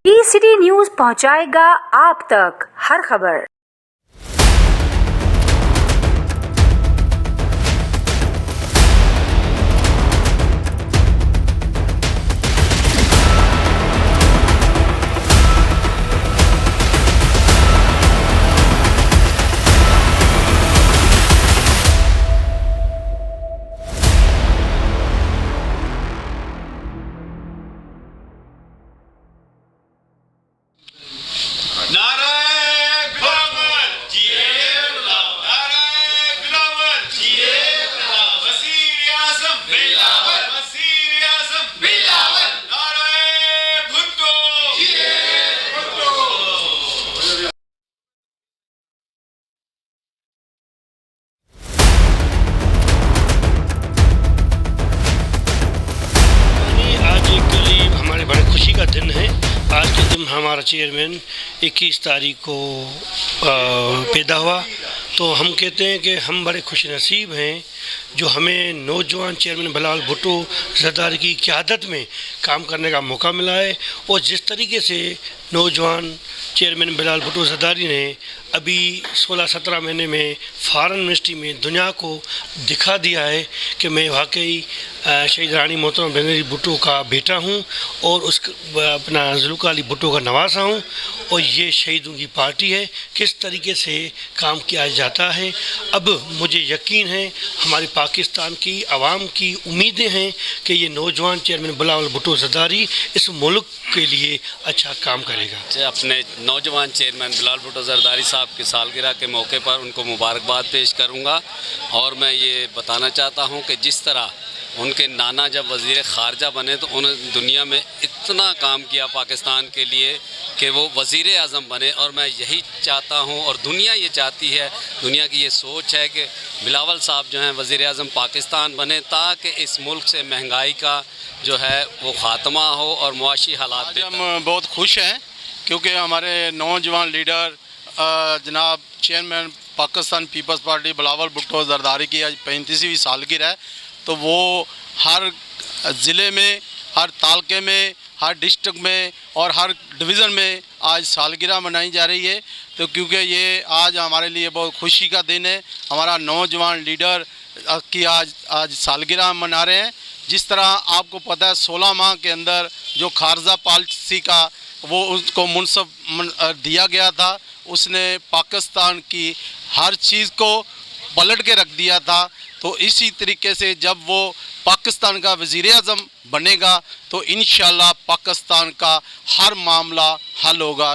ई-सिटी news पहुंचाएगा आप तक हर खबर। खुशी का दिन है। आज के दिन हमारा चेयरमैन 21 तारीख को पैदा हुआ, तो हम कहते हैं कि हम बड़े खुश नसीब हैं जो हमें नौजवान चेयरमैन बिलावल भुट्टो ज़रदारी की क़यादत में काम करने का मौका मिला है। और जिस तरीके से नौजवान चेयरमैन बिलावल भुट्टो ज़रदारी ने अभी 16-17 महीने में फॉरेन मिनिस्ट्री में दुनिया को दिखा दिया है कि मैं वाकई शहीद रानी मोहतरमा बेनज़ीर भुट्टो का बेटा हूं और उस अपना जुल्फ़िकार अली भुट्टो का नवासा हूं। और ये शहीदों की पार्टी है, किस तरीके से काम किया जाता है। अब मुझे यकीन है, हमारी पाकिस्तान की आवाम की उम्मीदें हैं कि ये नौजवान चेयरमैन बिलावल भुट्टो ज़रदारी इस मुल्क के लिए अच्छा काम करेगा। अपने नौजवान चेयरमैन बिलावल भुट्टो ज़रदारी साहब की सालगिरह के मौके पर उनको मुबारकबाद पेश करूंगा। और मैं ये बताना चाहता हूं कि जिस तरह उनके नाना जब वज़ीर ख़ारजा बने तो उन्होंने दुनिया में इतना काम किया पाकिस्तान के लिए कि वो वज़ीर आज़म बने। और मैं यही चाहता हूं और दुनिया ये चाहती है, दुनिया की ये सोच है कि बिलावल साहब जो हैं वज़ीर आज़म पाकिस्तान बने, ताकि इस मुल्क से महंगाई का जो है वो ख़ात्मा हो और मुआशी हालात। हम बहुत खुश हैं क्योंकि हमारे नौजवान लीडर जनाब chairman Pakistan People's party Bilawal Bhutto Zardari की आज 35वीं सालगिरह है। तो वो हर ज़िले में, हर तालके में, हर डिस्ट्रिक्ट में और हर डिवीज़न में आज सालगिरह मनाई जा रही है। तो क्योंकि ये आज हमारे लिए बहुत खुशी का दिन है, हमारा नौजवान लीडर की आज सालगिरह मना रहे हैं। जिस तरह आपको पता है 16 माह के अंदर जो खारजा पॉलिसी का वो उसको मुनसब दिया गया था, उसने पाकिस्तान की हर चीज़ को पलट के रख दिया था। तो इसी तरीके से जब वो पाकिस्तान का वज़ीर आज़म बनेगा तो इंशाअल्लाह पाकिस्तान का हर मामला हल होगा।